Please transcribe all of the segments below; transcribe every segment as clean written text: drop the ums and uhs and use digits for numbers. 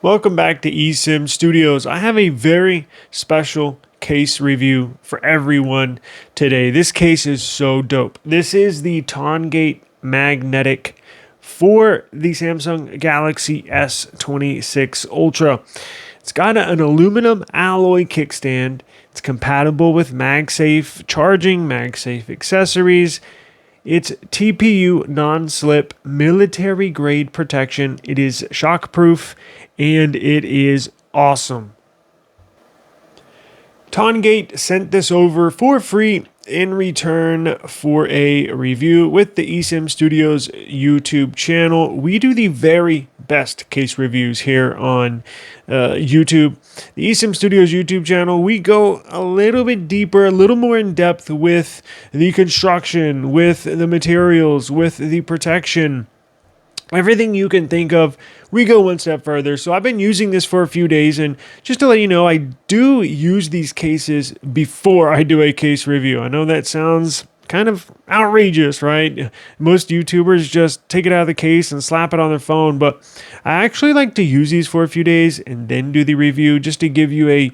Welcome back to eSIMstudios. I have a very special case review for everyone today. This case is so dope. This is the Tongate Magnetic for the Samsung Galaxy S26 Ultra. It's got an aluminum alloy kickstand. It's compatible with MagSafe charging, MagSafe accessories. It's TPU non-slip military grade protection. It is shockproof and it is awesome. Tongate sent this over for free in return for a review with the eSIMstudios YouTube channel. We do the very best case reviews here on YouTube. The eSIMstudios YouTube channel, we go a little bit deeper, a little more in depth with the construction, with the materials, with the protection. Everything you can think of, we go one step further. So I've been using this for a few days, and just to let you know, I do use these cases before I do a case review. I know that sounds kind of outrageous, right? Most YouTubers just take it out of the case and slap it on their phone, but I actually like to use these for a few days and then do the review just to give you a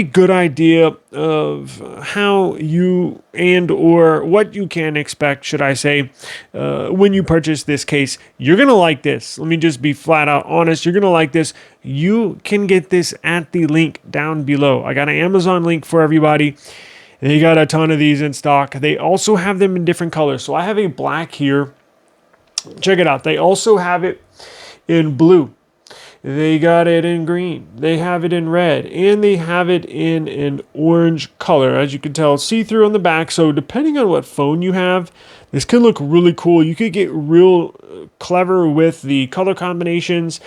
good idea of how you and or what you can expect, should I say, when you purchase this case. You're gonna like this. Let me just be flat out honest. You're gonna like this. You can get this at the link down below. I got an Amazon link for everybody. They got a ton of these in stock. They also have them in different colors. So I have a black here. Check it out. They also have it in blue. They got it in green. They have it in red. And they have it in an orange color. As you can tell, see-through on the back. So depending on what phone you have, this can look really cool. You could get real clever with the color combinations.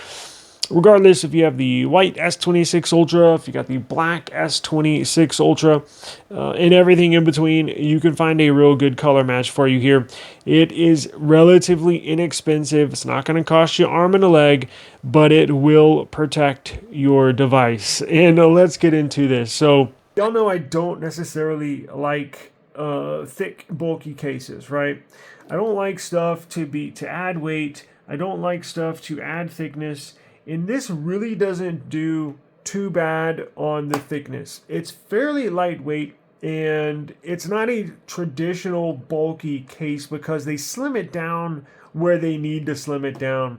Regardless if you have the white S26 Ultra, if you got the black S26 Ultra, and everything in between, you can find a real good color match for you here. It is relatively inexpensive. It's not going to cost you an arm and a leg, but it will protect your device. And let's get into this. So, y'all know I don't necessarily like thick, bulky cases, right? I don't like stuff to add weight. I don't like stuff to add thickness. And this really doesn't do too bad on the thickness. It's fairly lightweight, and it's not a traditional bulky case because they slim it down where they need to slim it down.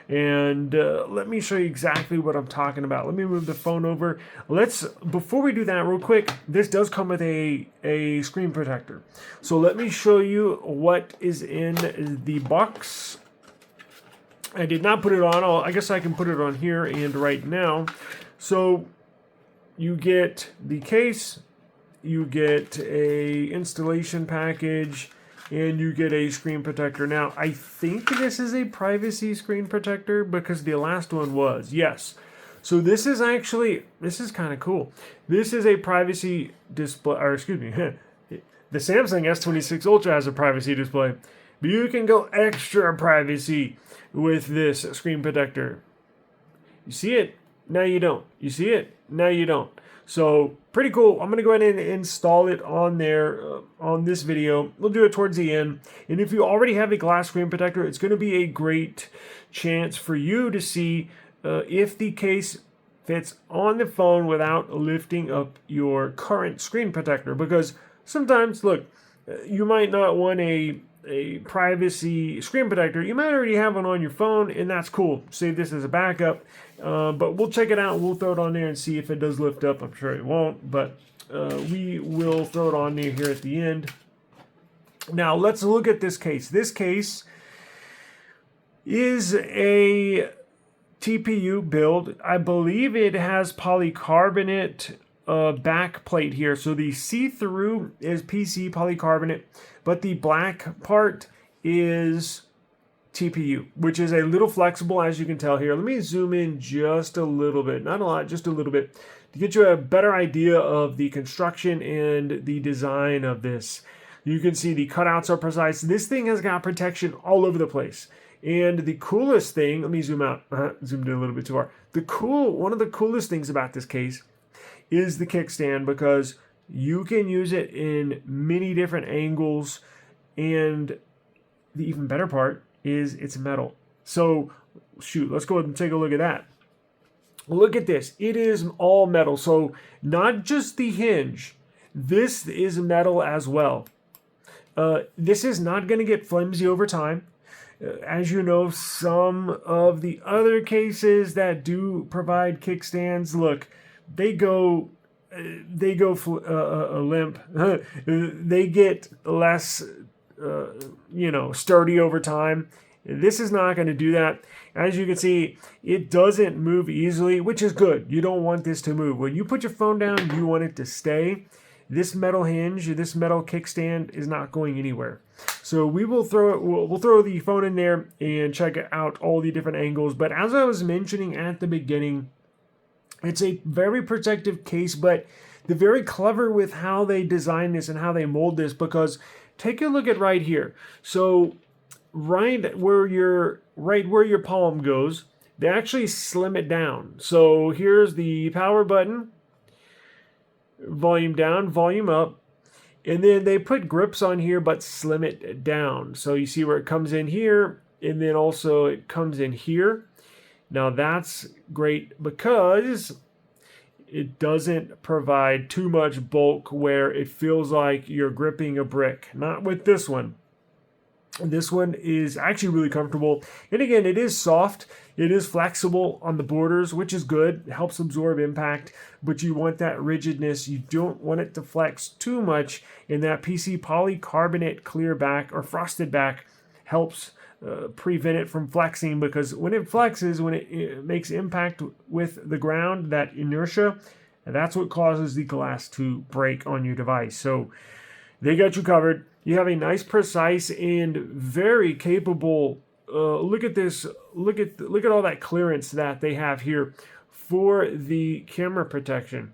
And let me show you exactly what I'm talking about. Let me move the phone over. Before we do that real quick, this does come with a screen protector. So let me show you what is in the box. I did not put it on. I guess I can put it on here and right now. So you get the case, you get a installation package, and you get a screen protector. Now, I think this is a privacy screen protector because the last one was. Yes. So this is kind of cool. This is a privacy display, or excuse me, the Samsung S26 Ultra has a privacy display. But you can go extra privacy with this screen protector. You see it? Now you don't. You see it? Now you don't. So pretty cool. I'm going to go ahead and install it on there on this video. We'll do it towards the end. And if you already have a glass screen protector, it's going to be a great chance for you to see if the case fits on the phone without lifting up your current screen protector. Because sometimes, look, you might not want a privacy screen protector. You might already have one on your phone, and that's cool. Save this as a backup. But we'll check it out. We'll throw it on there and see if it does lift up. I'm sure it won't, but we will throw it on there here at the end. Now, let's look at this case. This case is a TPU build. I believe it has polycarbonate back plate here. So the see-through is PC polycarbonate, but the black part is TPU, which is a little flexible, as you can tell here. Let me zoom in just a little bit, not a lot, just a little bit, to get you a better idea of the construction and the design of this. You can see the cutouts are precise. This thing has got protection all over the place. And the coolest thing, let me zoom out, zoomed in a little bit too far. One of the coolest things about this case is the kickstand, because you can use it in many different angles, and the even better part is it's metal. So shoot, let's go ahead and take a look at that. Look at this. It is all metal. So not just the hinge. This is metal as well. This is not going to get flimsy over time. As you know, some of the other cases that do provide kickstands, look, they go limp. They get less, sturdy over time. This is not going to do that. As you can see, it doesn't move easily, which is good. You don't want this to move. When you put your phone down, you want it to stay. This metal hinge, this metal kickstand is not going anywhere. So we will we'll throw the phone in there and check out all the different angles. But as I was mentioning at the beginning, it's a very protective case, but they're very clever with how they design this and how they mold this, because take a look at right here. So right where your palm goes, they actually slim it down. So here's the power button, volume down, volume up, and then they put grips on here but slim it down. So you see where it comes in here, and then also it comes in here. Now that's great because it doesn't provide too much bulk where it feels like you're gripping a brick. Not with this one. This one is actually really comfortable. And again, it is soft. It is flexible on the borders, which is good. It helps absorb impact, but you want that rigidness. You don't want it to flex too much. And that PC polycarbonate clear back or frosted back helps prevent it from flexing, because when it flexes, when it makes impact with the ground, that inertia, that's what causes the glass to break on your device. So they got you covered. You have a nice, precise, and very capable. Look at this. Look at all that clearance that they have here for the camera protection.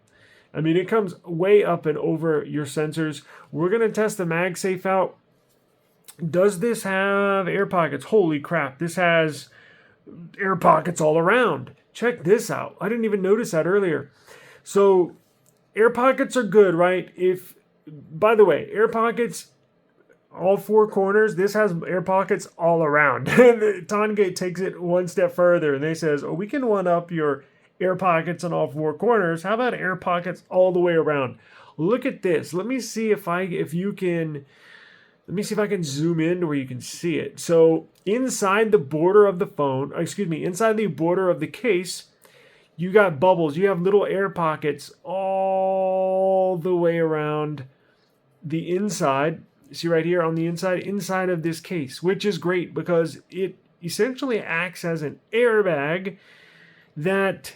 I mean, it comes way up and over your sensors. We're gonna test the MagSafe out. Does this have air pockets? Holy crap! This has air pockets all around. Check this out. I didn't even notice that earlier. So air pockets are good, right? By the way, air pockets, all four corners. This has air pockets all around. Tongate takes it one step further, and they says, "Oh, we can one up your air pockets on all four corners. How about air pockets all the way around?" Look at this. Let me see if I can zoom in to where you can see it. So inside the border of the phone, inside the border of the case, you got bubbles. You have little air pockets all the way around the inside. See right here on the inside of this case, which is great because it essentially acts as an airbag that,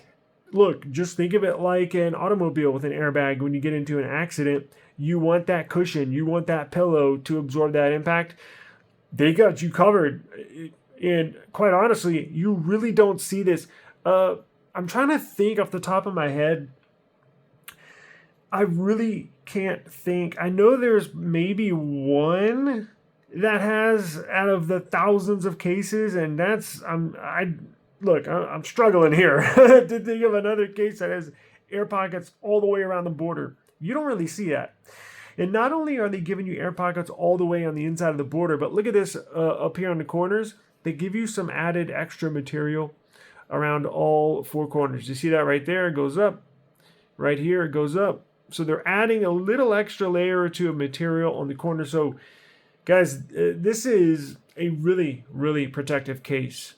look, just think of it like an automobile with an airbag. When you get into an accident, you want that cushion, you want that pillow to absorb that impact. They got you covered. And quite honestly, you really don't see this. I'm trying to think off the top of my head. I really can't think. I know there's maybe one that has out of the thousands of cases, and I'm struggling here to think of another case that has air pockets all the way around the border. You don't really see that. And not only are they giving you air pockets all the way on the inside of the border, but look at this up here on the corners. They give you some added extra material around all four corners. You see that right there? It goes up. Right here, it goes up. So they're adding a little extra layer or two of material on the corner. So, guys, this is a really, really protective case.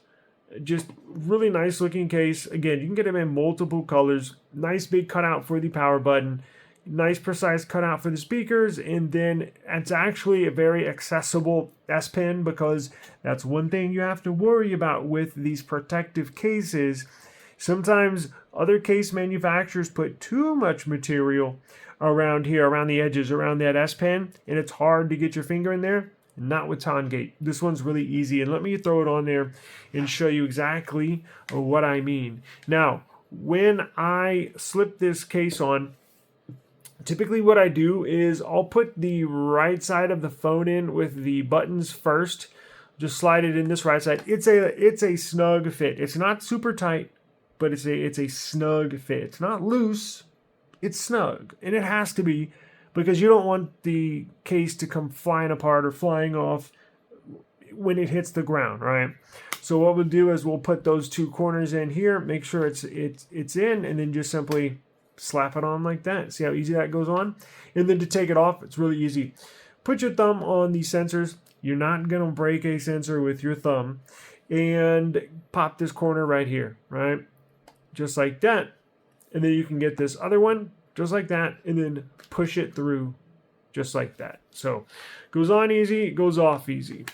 Just really nice looking case. Again, you can get them in multiple colors. Nice big cutout for the power button. Nice precise cutout for the speakers. And then it's actually a very accessible S Pen, because that's one thing you have to worry about with these protective cases. Sometimes other case manufacturers put too much material around here, around the edges, around that S Pen, and it's hard to get your finger in there. Not with Tongate. This one's really easy, and let me throw it on there and show you exactly what I mean. Now, when I slip this case on, typically what I do is I'll put the right side of the phone in with the buttons first. Just slide it in this right side. It's a snug fit. It's not super tight, but it's a snug fit. It's not loose, it's snug. And it has to be, because you don't want the case to come flying apart or flying off when it hits the ground, right? So what we'll do is we'll put those two corners in here, make sure it's in, and then just simply slap it on like that. See how easy that goes on? And then to take it off, it's really easy. Put your thumb on these sensors. You're not going to break a sensor with your thumb. And pop this corner right here, right? Just like that. And then you can get this other one, just like that, and then push it through just like that. So goes on easy, goes off easy.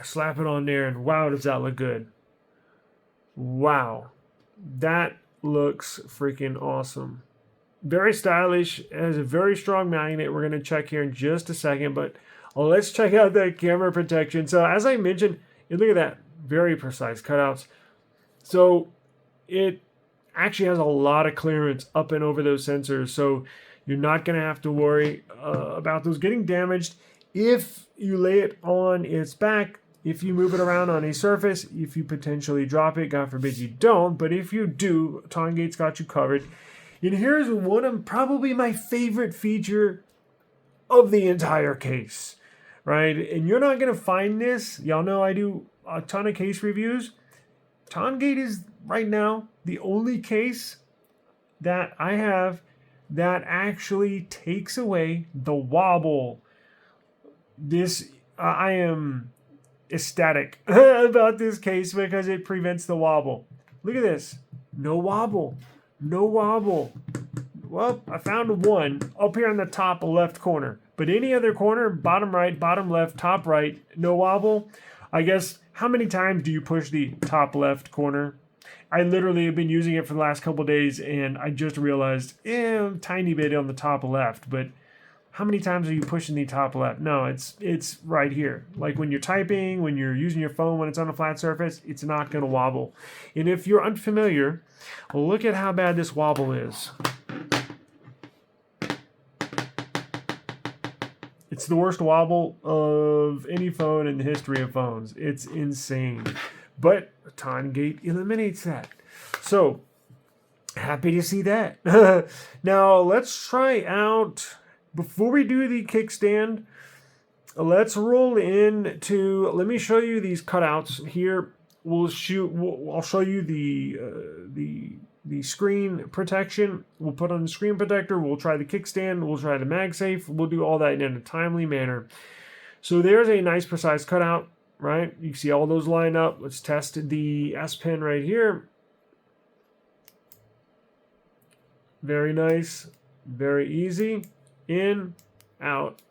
Slap it on there, and wow, does that look good. Wow. That looks freaking awesome. Very stylish. It has a very strong magnet. We're going to check here in just a second, but let's check out that camera protection. So as I mentioned, look at that. Very precise cutouts. So it actually has a lot of clearance up and over those sensors. So you're not going to have to worry about those getting damaged if you lay it on its back. If you move it around on a surface, if you potentially drop it, God forbid you don't, but if you do, Tongate's got you covered. And here's one of probably my favorite feature of the entire case, right? And you're not going to find this. Y'all know I do a ton of case reviews. Tongate is right now the only case that I have that actually takes away the wobble. This, I am ecstatic about this case because it prevents the wobble. Look at this. No wobble. No wobble. Well, I found one up here in the top left corner. But any other corner, bottom right, bottom left, top right, no wobble. I guess, how many times do you push the top left corner? I literally have been using it for the last couple of days, and I just realized, tiny bit on the top left, but how many times are you pushing the top left? No, it's right here. Like when you're typing, when you're using your phone, when it's on a flat surface, it's not going to wobble. And if you're unfamiliar, look at how bad this wobble is. It's the worst wobble of any phone in the history of phones. It's insane. But Tongate eliminates that. So, happy to see that. Now, let's try out... Before we do the kickstand, let's roll into. Let me show you these cutouts here. I'll show you the screen protection. We'll put on the screen protector. We'll try the kickstand. We'll try the MagSafe. We'll do all that in a timely manner. So there's a nice precise cutout, right? You see all those line up. Let's test the S Pen right here. Very nice. Very easy. In, out,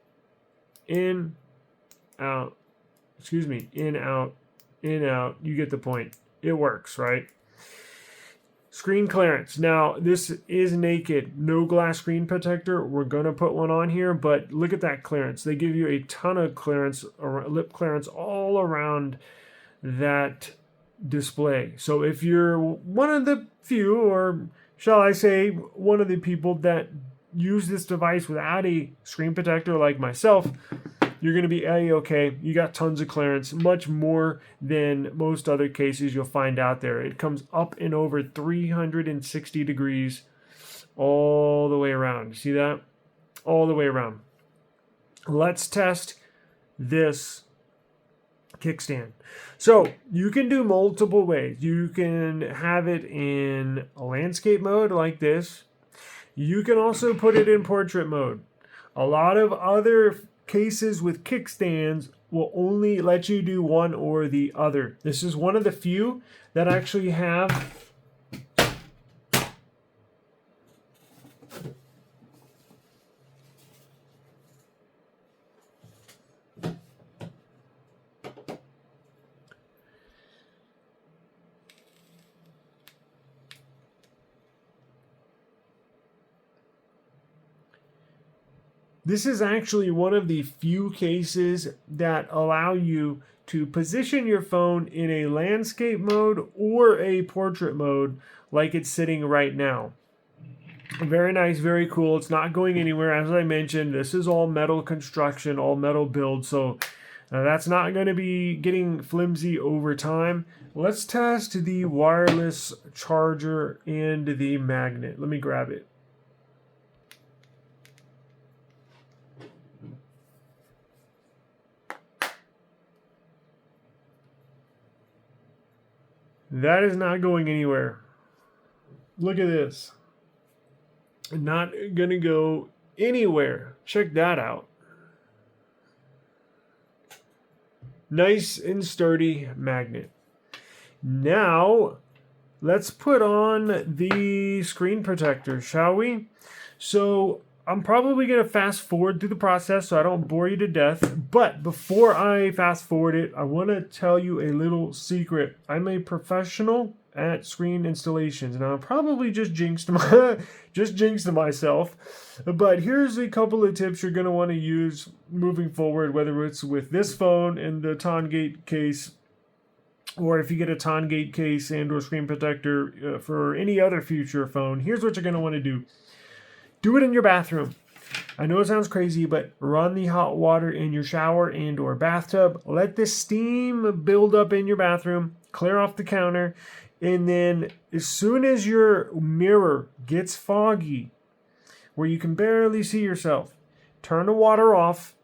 in, out. Excuse me. In, out, in, out. You get the point. It works, right? Screen clearance. Now, this is naked. No glass screen protector. We're going to put one on here, but look at that clearance. They give you a ton of clearance, lip clearance all around that display. So if you're one of the few, or shall I say, one of the people that use this device without a screen protector like myself, you're going to be A-okay. You got tons of clearance, much more than most other cases you'll find out there. It comes up and over 360 degrees all the way around. You see that? All the way around. Let's test this kickstand. So you can do multiple ways. You can have it in a landscape mode like this. You can also put it in portrait mode. A lot of other cases with kickstands will only let you do one or the other. This is one of the few that actually have This is actually one of the few cases that allow you to position your phone in a landscape mode or a portrait mode like it's sitting right now. Very nice, very cool. It's not going anywhere. As I mentioned, this is all metal construction, all metal build, so that's not going to be getting flimsy over time. Let's test the wireless charger and the magnet. Let me grab it. That is not going anywhere. Look at this. Not gonna go anywhere. Check that out. Nice and sturdy magnet. Now, let's put on the screen protector, shall we? So, I'm probably going to fast forward through the process so I don't bore you to death. But before I fast forward it, I want to tell you a little secret. I'm a professional at screen installations. Now, I probably just jinxed myself. But here's a couple of tips you're going to want to use moving forward, whether it's with this phone and the Tongate case, or if you get a Tongate case and or screen protector for any other future phone. Here's what you're going to want to do. Do it in your bathroom. I know it sounds crazy, but run the hot water in your shower and or bathtub. Let the steam build up in your bathroom. Clear off the counter. And then as soon as your mirror gets foggy, where you can barely see yourself, turn the water off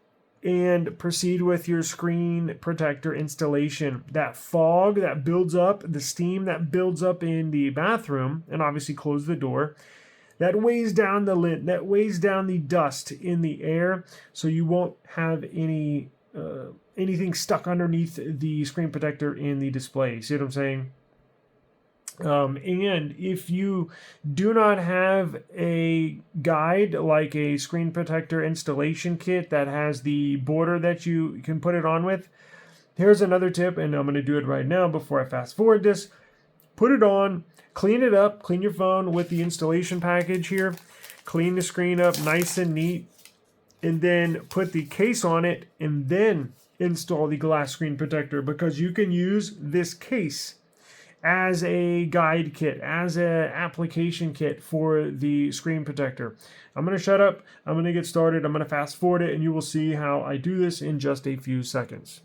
and proceed with your screen protector installation. That fog that builds up, the steam that builds up in the bathroom, and obviously close the door, that weighs down the lint, that weighs down the dust in the air, so you won't have anything stuck underneath the screen protector in the display. See what I'm saying? And if you do not have a guide like a screen protector installation kit that has the border that you can put it on with, here's another tip, and I'm going to do it right now before I fast forward this. Put it on, clean it up, clean your phone with the installation package here, clean the screen up nice and neat, and then put the case on it, and then install the glass screen protector, because you can use this case as a guide kit, as an application kit for the screen protector. I'm going to shut up, I'm going to get started, I'm going to fast forward it, and you will see how I do this in just a few seconds.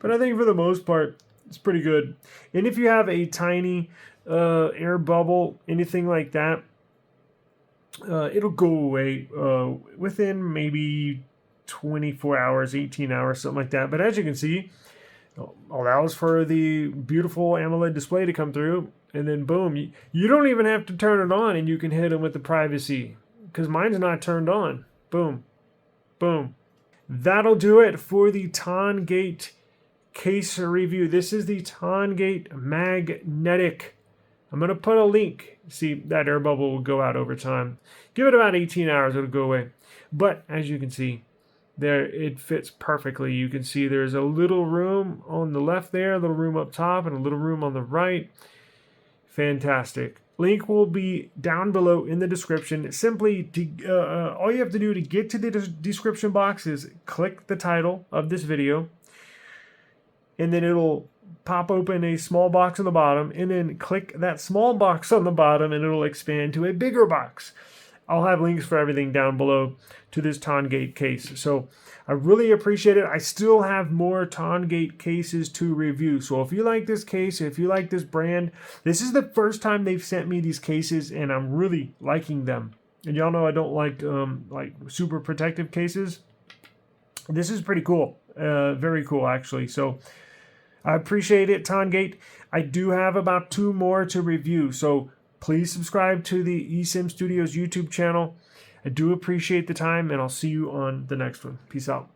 But I think for the most part, it's pretty good. And if you have a tiny air bubble, anything like that, it'll go away within maybe 24 hours, 18 hours, something like that. But as you can see, it allows for the beautiful AMOLED display to come through. And then boom, you don't even have to turn it on, and you can hit them with the privacy, because mine's not turned on. Boom, boom. That'll do it for the Tongate case review. This is the Tongate Magnetic. I'm going to put a link. See, that air bubble will go out over time. Give it about 18 hours, it'll go away. But as you can see, there it fits perfectly. You can see there's a little room on the left there, a little room up top, and a little room on the right. Fantastic. Link will be down below in the description. Simply, all you have to do to get to the description box is click the title of this video, and then it'll pop open a small box on the bottom, and then click that small box on the bottom, and it'll expand to a bigger box. I'll have links for everything down below to this Tongate case. So I really appreciate it. I still have more Tongate cases to review. So if you like this case, if you like this brand, this is the first time they've sent me these cases, and I'm really liking them. And y'all know I don't like super protective cases. This is pretty cool. Very cool, actually. So I appreciate it, Tongate. I do have about 2 more to review. So please subscribe to the eSIMstudios YouTube channel. I do appreciate the time, and I'll see you on the next one. Peace out.